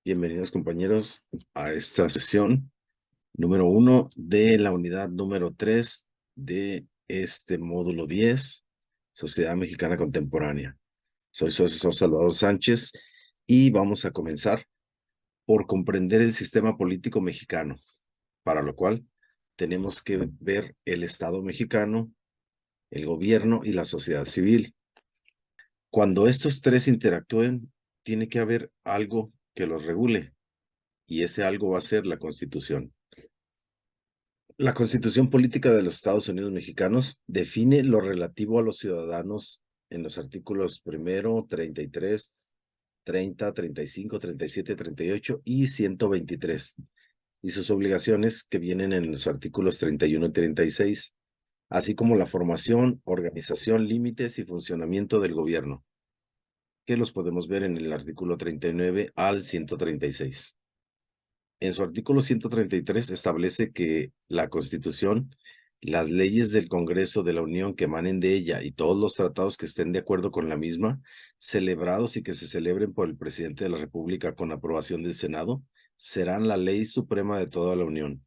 Bienvenidos compañeros a esta sesión número 1 de la unidad número 3 de este módulo 10, Sociedad Mexicana Contemporánea. Soy su asesor Salvador Sánchez y vamos a comenzar por comprender el sistema político mexicano, para lo cual tenemos que ver el Estado mexicano, el gobierno y la sociedad civil. Cuando estos tres interactúen, tiene que haber algo que los regule, y ese algo va a ser la Constitución. La Constitución Política de los Estados Unidos Mexicanos define lo relativo a los ciudadanos en los artículos primero, 33, 30, 35, 37, 38 y 123, y sus obligaciones que vienen en los artículos 31 y 36, así como la formación, organización, límites y funcionamiento del gobierno, que los podemos ver en el artículo 39 al 136. En su artículo 133 establece que la Constitución, las leyes del Congreso de la Unión que emanen de ella y todos los tratados que estén de acuerdo con la misma, celebrados y que se celebren por el presidente de la República con aprobación del Senado, serán la ley suprema de toda la Unión.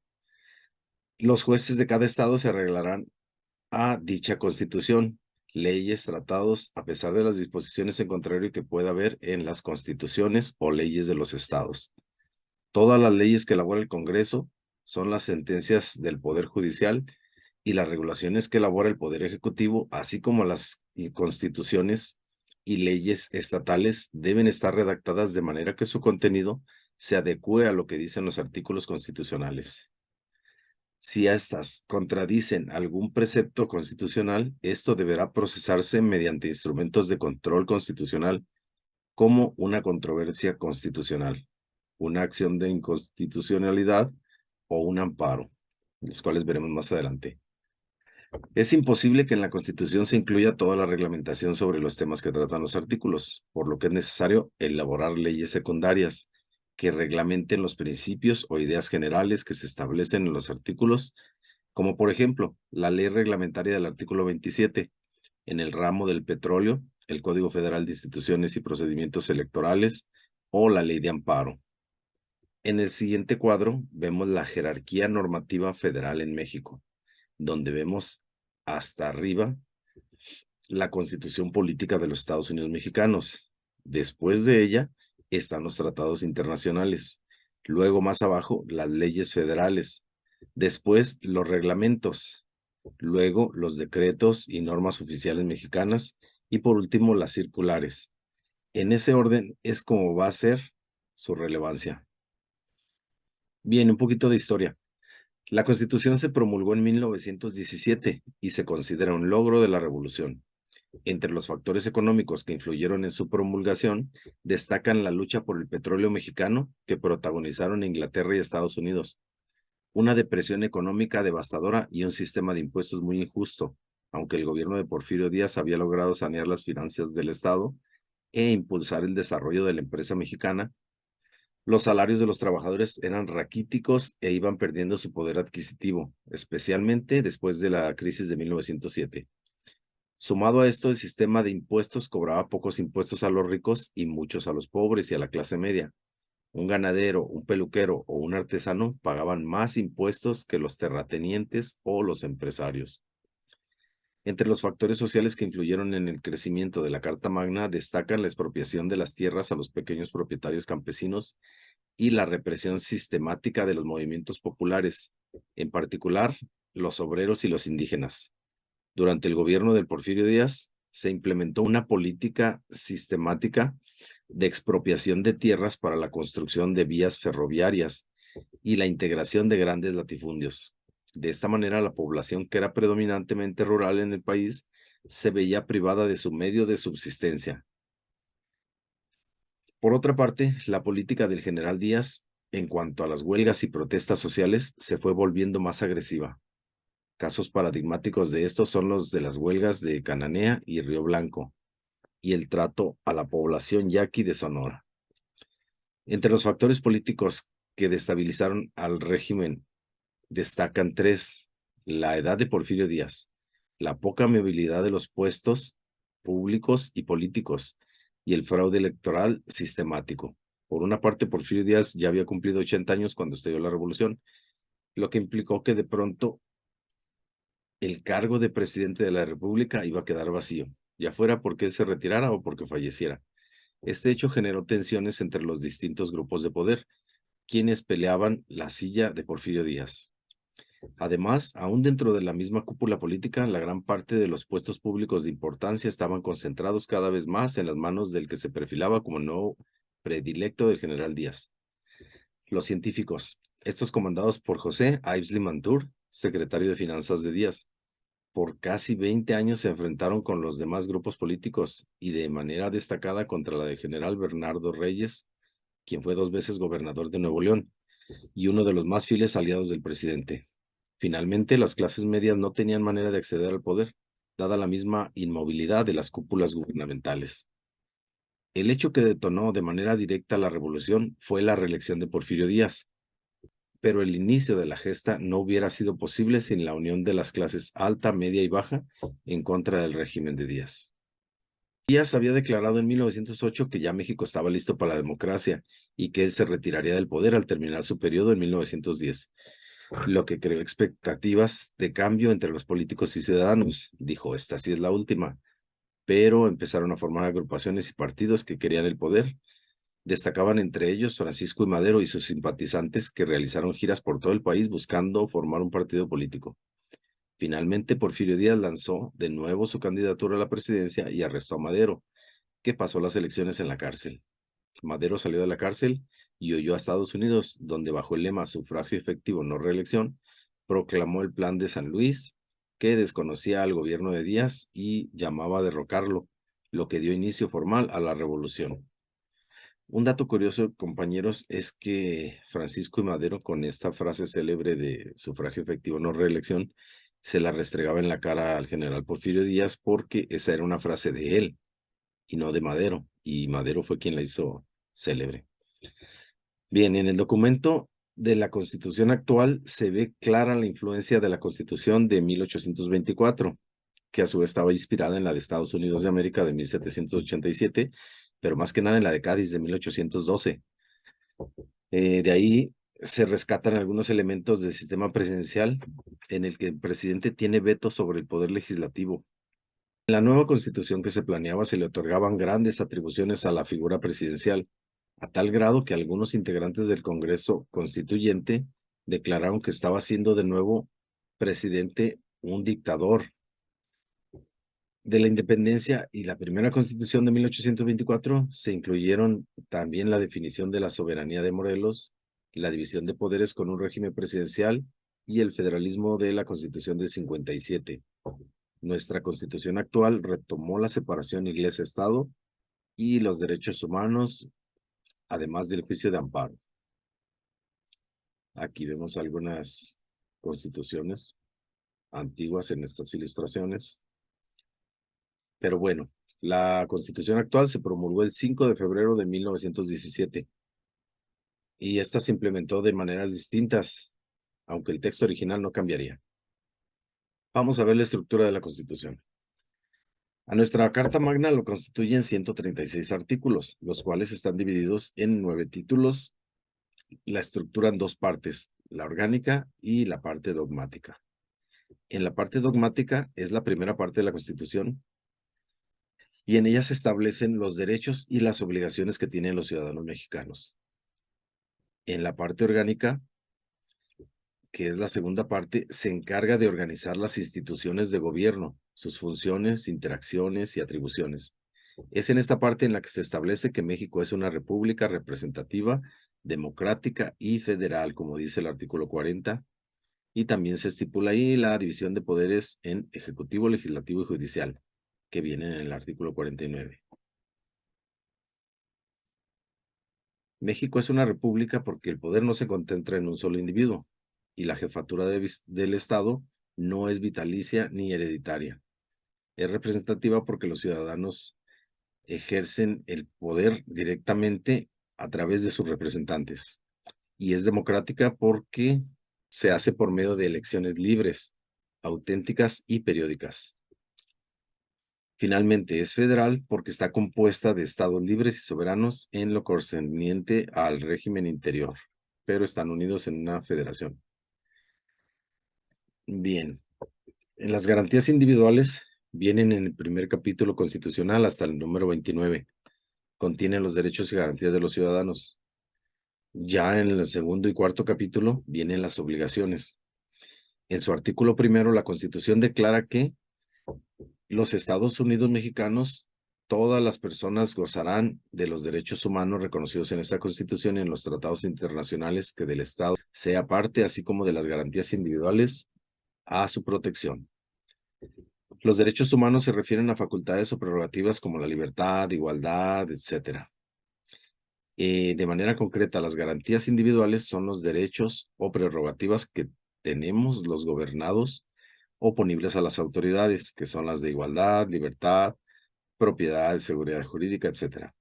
Los jueces de cada estado se arreglarán a dicha Constitución, leyes, tratados, a pesar de las disposiciones en contrario que pueda haber en las constituciones o leyes de los estados. Todas las leyes que elabora el Congreso son las sentencias del Poder Judicial y las regulaciones que elabora el Poder Ejecutivo, así como las constituciones y leyes estatales, deben estar redactadas de manera que su contenido se adecue a lo que dicen los artículos constitucionales. Si éstas contradicen algún precepto constitucional, esto deberá procesarse mediante instrumentos de control constitucional, como una controversia constitucional, una acción de inconstitucionalidad o un amparo, los cuales veremos más adelante. Es imposible que en la Constitución se incluya toda la reglamentación sobre los temas que tratan los artículos, por lo que es necesario elaborar leyes secundarias que reglamenten los principios o ideas generales que se establecen en los artículos, como por ejemplo la ley reglamentaria del artículo 27 en el ramo del petróleo, el Código Federal de Instituciones y Procedimientos Electorales o la Ley de Amparo. En el siguiente cuadro vemos la jerarquía normativa federal en México, donde vemos hasta arriba la Constitución Política de los Estados Unidos Mexicanos. Después de ella están los tratados internacionales. Luego, más abajo, las leyes federales. Después, los reglamentos. Luego, los decretos y normas oficiales mexicanas. Y por último, las circulares. En ese orden es como va a ser su relevancia. Bien, un poquito de historia. La Constitución se promulgó en 1917 y se considera un logro de la Revolución. Entre los factores económicos que influyeron en su promulgación, destacan la lucha por el petróleo mexicano que protagonizaron Inglaterra y Estados Unidos, una depresión económica devastadora y un sistema de impuestos muy injusto, aunque el gobierno de Porfirio Díaz había logrado sanear las finanzas del Estado e impulsar el desarrollo de la empresa mexicana. Los salarios de los trabajadores eran raquíticos e iban perdiendo su poder adquisitivo, especialmente después de la crisis de 1907. Sumado a esto, el sistema de impuestos cobraba pocos impuestos a los ricos y muchos a los pobres y a la clase media. Un ganadero, un peluquero o un artesano pagaban más impuestos que los terratenientes o los empresarios. Entre los factores sociales que influyeron en el crecimiento de la Carta Magna destacan la expropiación de las tierras a los pequeños propietarios campesinos y la represión sistemática de los movimientos populares, en particular los obreros y los indígenas. Durante el gobierno de Porfirio Díaz se implementó una política sistemática de expropiación de tierras para la construcción de vías ferroviarias y la integración de grandes latifundios. De esta manera, la población que era predominantemente rural en el país se veía privada de su medio de subsistencia. Por otra parte, la política del general Díaz en cuanto a las huelgas y protestas sociales se fue volviendo más agresiva. Casos paradigmáticos de esto son los de las huelgas de Cananea y Río Blanco y el trato a la población yaqui de Sonora. Entre los factores políticos que destabilizaron al régimen destacan tres: la edad de Porfirio Díaz, la poca movilidad de los puestos públicos y políticos y el fraude electoral sistemático. Por una parte, Porfirio Díaz ya había cumplido 80 años cuando estalló la revolución, lo que implicó que de pronto el cargo de presidente de la República iba a quedar vacío, ya fuera porque él se retirara o porque falleciera. Este hecho generó tensiones entre los distintos grupos de poder, quienes peleaban la silla de Porfirio Díaz. Además, aún dentro de la misma cúpula política, la gran parte de los puestos públicos de importancia estaban concentrados cada vez más en las manos del que se perfilaba como el nuevo predilecto del general Díaz. Los científicos, estos comandados por José Aisli Mantur, secretario de Finanzas de Díaz, por casi 20 años se enfrentaron con los demás grupos políticos y de manera destacada contra la del general Bernardo Reyes, quien fue 2 veces gobernador de Nuevo León y uno de los más fieles aliados del presidente. Finalmente, las clases medias no tenían manera de acceder al poder, dada la misma inmovilidad de las cúpulas gubernamentales. El hecho que detonó de manera directa la revolución fue la reelección de Porfirio Díaz, pero el inicio de la gesta no hubiera sido posible sin la unión de las clases alta, media y baja en contra del régimen de Díaz. Díaz había declarado en 1908 que ya México estaba listo para la democracia y que él se retiraría del poder al terminar su periodo en 1910, lo que creó expectativas de cambio entre los políticos y ciudadanos. Dijo, esta sí es la última, pero empezaron a formar agrupaciones y partidos que querían el poder. Destacaban entre ellos Francisco I. Madero y sus simpatizantes que realizaron giras por todo el país buscando formar un partido político. Finalmente, Porfirio Díaz lanzó de nuevo su candidatura a la presidencia y arrestó a Madero, que pasó las elecciones en la cárcel. Madero salió de la cárcel y huyó a Estados Unidos, donde bajo el lema sufragio efectivo, no reelección, proclamó el Plan de San Luis, que desconocía al gobierno de Díaz y llamaba a derrocarlo, lo que dio inicio formal a la revolución. Un dato curioso, compañeros, es que Francisco I. Madero, con esta frase célebre de sufragio efectivo, no reelección, se la restregaba en la cara al general Porfirio Díaz porque esa era una frase de él y no de Madero, y Madero fue quien la hizo célebre. Bien, en el documento de la Constitución actual se ve clara la influencia de la Constitución de 1824, que a su vez estaba inspirada en la de Estados Unidos de América de 1787, pero más que nada en la de Cádiz de 1812. De ahí se rescatan algunos elementos del sistema presidencial en el que el presidente tiene veto sobre el poder legislativo. En la nueva constitución que se planeaba se le otorgaban grandes atribuciones a la figura presidencial, a tal grado que algunos integrantes del Congreso Constituyente declararon que estaba siendo de nuevo presidente un dictador. De la independencia y la primera constitución de 1824 se incluyeron también la definición de la soberanía de Morelos, la división de poderes con un régimen presidencial y el federalismo de la constitución de 57. Nuestra constitución actual retomó la separación iglesia-estado y los derechos humanos, además del juicio de amparo. Aquí vemos algunas constituciones antiguas en estas ilustraciones. Pero bueno, la Constitución actual se promulgó el 5 de febrero de 1917 y esta se implementó de maneras distintas, aunque el texto original no cambiaría. Vamos a ver la estructura de la Constitución. A nuestra Carta Magna lo constituyen 136 artículos, los cuales están divididos en 9 títulos. La estructura en 2 partes, la orgánica y la parte dogmática. En la parte dogmática es la primera parte de la Constitución, y en ella se establecen los derechos y las obligaciones que tienen los ciudadanos mexicanos. En la parte orgánica, que es la segunda parte, se encarga de organizar las instituciones de gobierno, sus funciones, interacciones y atribuciones. Es en esta parte en la que se establece que México es una república representativa, democrática y federal, como dice el artículo 40, y también se estipula ahí la división de poderes en ejecutivo, legislativo y judicial, que vienen en el artículo 49. México es una república porque el poder no se concentra en un solo individuo y la jefatura del Estado no es vitalicia ni hereditaria. Es representativa porque los ciudadanos ejercen el poder directamente a través de sus representantes. Y es democrática porque se hace por medio de elecciones libres, auténticas y periódicas. Finalmente, es federal porque está compuesta de estados libres y soberanos en lo concerniente al régimen interior, pero están unidos en una federación. Bien, en las garantías individuales vienen en el primer capítulo constitucional hasta el número 29. Contiene los derechos y garantías de los ciudadanos. Ya en el segundo y cuarto capítulo vienen las obligaciones. En su artículo primero, la Constitución declara que los Estados Unidos mexicanos, todas las personas gozarán de los derechos humanos reconocidos en esta Constitución y en los tratados internacionales que del Estado sea parte, así como de las garantías individuales a su protección. Los derechos humanos se refieren a facultades o prerrogativas como la libertad, igualdad, etc. De manera concreta, las garantías individuales son los derechos o prerrogativas que tenemos los gobernados oponibles a las autoridades, que son las de igualdad, libertad, propiedad, seguridad jurídica, etc.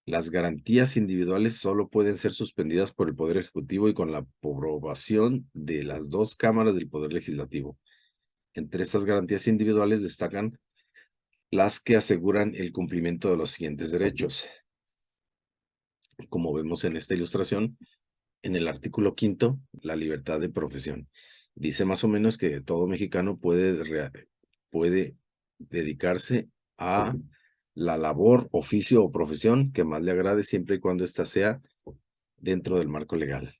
Las garantías individuales solo pueden ser suspendidas por el Poder Ejecutivo y con la aprobación de las dos cámaras del Poder Legislativo. Entre estas garantías individuales destacan las que aseguran el cumplimiento de los siguientes derechos. Como vemos en esta ilustración, en el artículo 5, la libertad de profesión. Dice más o menos que todo mexicano puede dedicarse a la labor, oficio o profesión que más le agrade siempre y cuando ésta sea dentro del marco legal.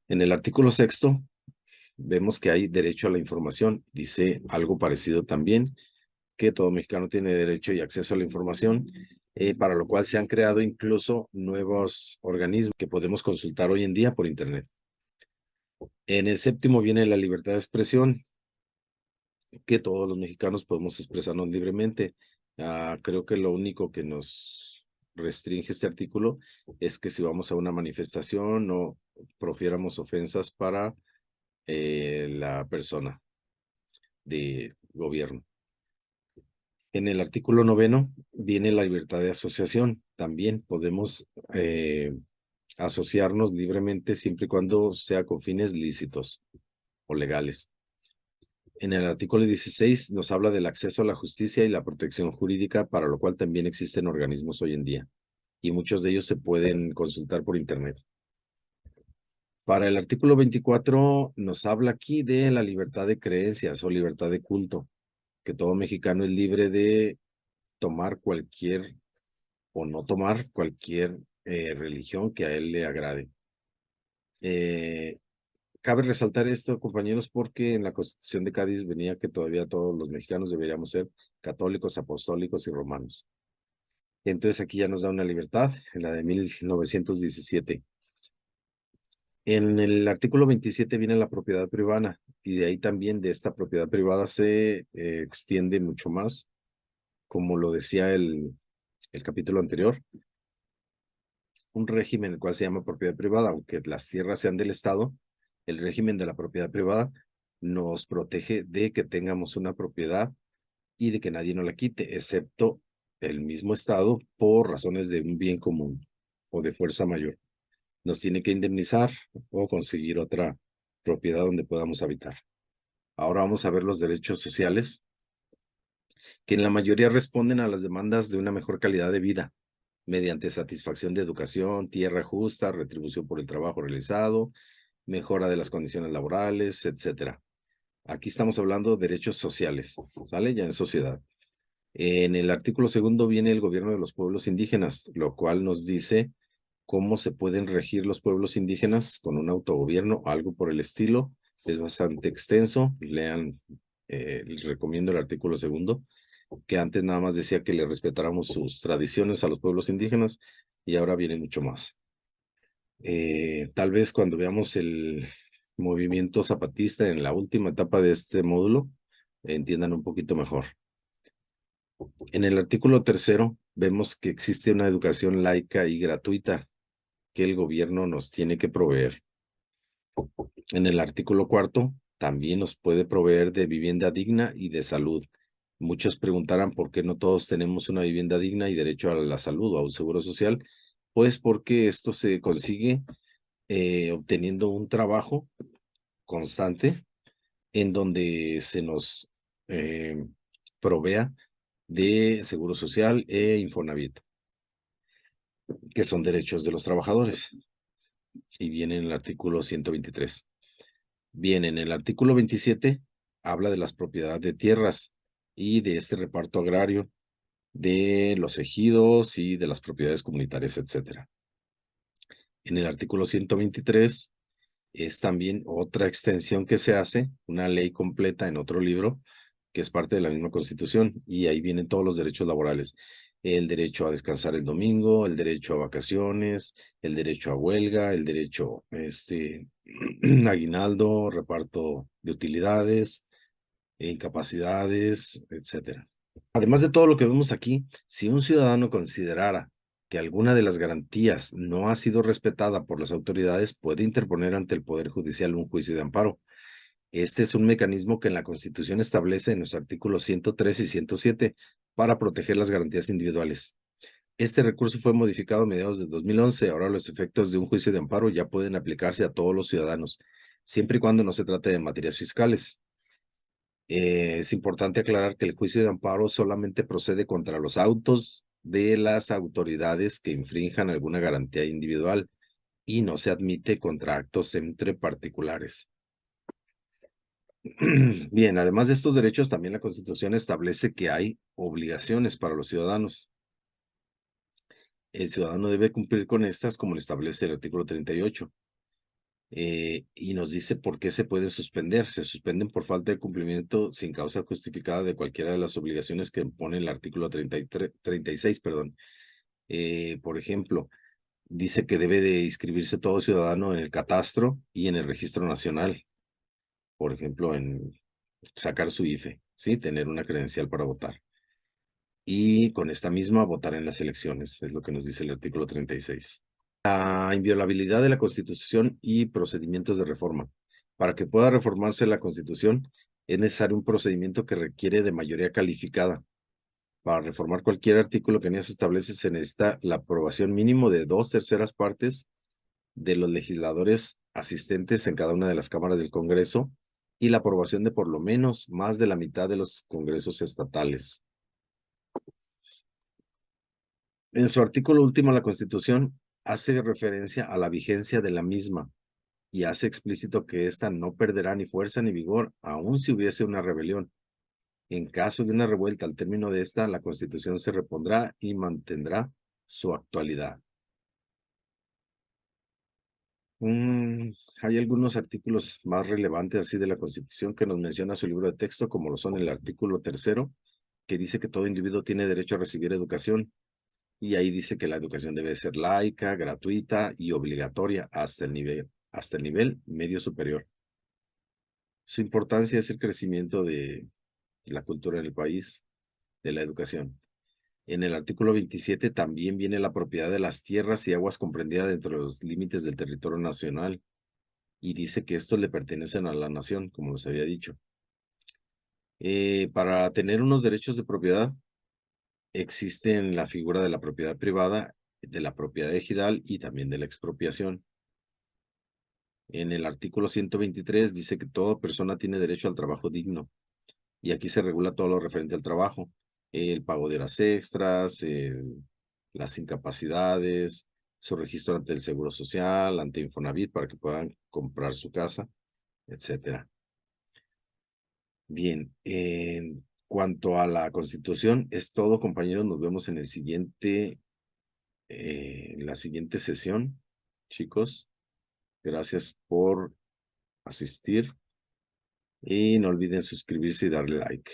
En el artículo 6 vemos que hay derecho a la información. Dice algo parecido también, que todo mexicano tiene derecho y acceso a la información, para lo cual se han creado incluso nuevos organismos que podemos consultar hoy en día por Internet. En el 7 viene la libertad de expresión, que todos los mexicanos podemos expresarnos libremente. Creo que lo único que nos restringe este artículo es que si vamos a una manifestación no profiéramos ofensas para la persona de gobierno. En el artículo 9 viene la libertad de asociación. También podemos asociarnos libremente siempre y cuando sea con fines lícitos o legales. En el artículo 16 nos habla del acceso a la justicia y la protección jurídica, para lo cual también existen organismos hoy en día, y muchos de ellos se pueden consultar por Internet. Para el artículo 24 nos habla aquí de la libertad de creencias o libertad de culto, que todo mexicano es libre de tomar cualquier o no tomar cualquier religión que a él le agrade. Cabe resaltar esto, compañeros, porque en la Constitución de Cádiz venía que todavía todos los mexicanos deberíamos ser católicos, apostólicos y romanos. Entonces aquí ya nos da una libertad, en la de 1917. En el artículo 27 viene la propiedad privada, y de ahí también de esta propiedad privada se extiende mucho más, como lo decía el capítulo anterior, un régimen el cual se llama propiedad privada, aunque las tierras sean del Estado, el régimen de la propiedad privada nos protege de que tengamos una propiedad y de que nadie nos la quite, excepto el mismo Estado por razones de un bien común o de fuerza mayor. Nos tiene que indemnizar o conseguir otra propiedad donde podamos habitar. Ahora vamos a ver los derechos sociales, que en la mayoría responden a las demandas de una mejor calidad de vida, mediante satisfacción de educación, tierra justa, retribución por el trabajo realizado, mejora de las condiciones laborales, etc. Aquí estamos hablando de derechos sociales, ¿sale? Ya en sociedad. En el artículo 2 viene el gobierno de los pueblos indígenas, lo cual nos dice cómo se pueden regir los pueblos indígenas con un autogobierno, algo por el estilo. Es bastante extenso, lean, les recomiendo el artículo 2, que antes nada más decía que le respetáramos sus tradiciones a los pueblos indígenas, y ahora viene mucho más. Tal vez cuando veamos el movimiento zapatista en la última etapa de este módulo, entiendan un poquito mejor. En el artículo 3 vemos que existe una educación laica y gratuita que el gobierno nos tiene que proveer. En el artículo 4 también nos puede proveer de vivienda digna y de salud. Muchos preguntarán por qué no todos tenemos una vivienda digna y derecho a la salud o a un seguro social. Pues porque esto se consigue obteniendo un trabajo constante en donde se nos provea de Seguro Social e Infonavit, que son derechos de los trabajadores, y viene en el artículo 123. Bien, en el artículo 27 habla de las propiedades de tierras y de este reparto agrario, de los ejidos y de las propiedades comunitarias, etcétera. En el artículo 123 es también otra extensión que se hace, una ley completa en otro libro, que es parte de la misma Constitución, y ahí vienen todos los derechos laborales. El derecho a descansar el domingo, el derecho a vacaciones, el derecho a huelga, el derecho, aguinaldo, reparto de utilidades, incapacidades, etcétera. Además de todo lo que vemos aquí, si un ciudadano considerara que alguna de las garantías no ha sido respetada por las autoridades, puede interponer ante el Poder Judicial un juicio de amparo. Este es un mecanismo que en la Constitución establece en los artículos 103 y 107 para proteger las garantías individuales. Este recurso fue modificado a mediados de 2011. Ahora los efectos de un juicio de amparo ya pueden aplicarse a todos los ciudadanos, siempre y cuando no se trate de materias fiscales. Es importante aclarar que el juicio de amparo solamente procede contra los autos de las autoridades que infrinjan alguna garantía individual y no se admite contra actos entre particulares. Bien, además de estos derechos, también la Constitución establece que hay obligaciones para los ciudadanos. El ciudadano debe cumplir con estas, como lo establece el artículo 38. Y nos dice por qué se pueden suspender. Se suspenden por falta de cumplimiento sin causa justificada de cualquiera de las obligaciones que pone el artículo 36, perdón. Por ejemplo, dice que debe de inscribirse todo ciudadano en el catastro y en el registro nacional. Por ejemplo, en sacar su IFE, ¿sí? Tener una credencial para votar. Y con esta misma votar en las elecciones, es lo que nos dice el artículo 36. La inviolabilidad de la Constitución y procedimientos de reforma. Para que pueda reformarse la Constitución, es necesario un procedimiento que requiere de mayoría calificada. Para reformar cualquier artículo que en ella se establece, se necesita la aprobación mínimo de 2/3 de los legisladores asistentes en cada una de las cámaras del Congreso y la aprobación de por lo menos más de la mitad de los congresos estatales. En su artículo último, la Constitución hace referencia a la vigencia de la misma y hace explícito que ésta no perderá ni fuerza ni vigor, aun si hubiese una rebelión. En caso de una revuelta al término de esta, la Constitución se repondrá y mantendrá su actualidad. Hay algunos artículos más relevantes así de la Constitución que nos menciona su libro de texto, como lo son el artículo 3, que dice que todo individuo tiene derecho a recibir educación. Y ahí dice que la educación debe ser laica, gratuita y obligatoria hasta el nivel medio superior. Su importancia es el crecimiento de la cultura en el país, de la educación. En el artículo 27 también viene la propiedad de las tierras y aguas comprendida dentro de los límites del territorio nacional y dice que estos le pertenecen a la nación, como les había dicho. Para tener unos derechos de propiedad existen la figura de la propiedad privada, de la propiedad ejidal y también de la expropiación. En el artículo 123 dice que toda persona tiene derecho al trabajo digno. Y aquí se regula todo lo referente al trabajo. El pago de horas extras, las incapacidades, su registro ante el Seguro Social, ante Infonavit para que puedan comprar su casa, etcétera. Bien, en cuanto a la Constitución, es todo, compañeros. Nos vemos en la siguiente sesión, chicos. Gracias por asistir y no olviden suscribirse y darle like.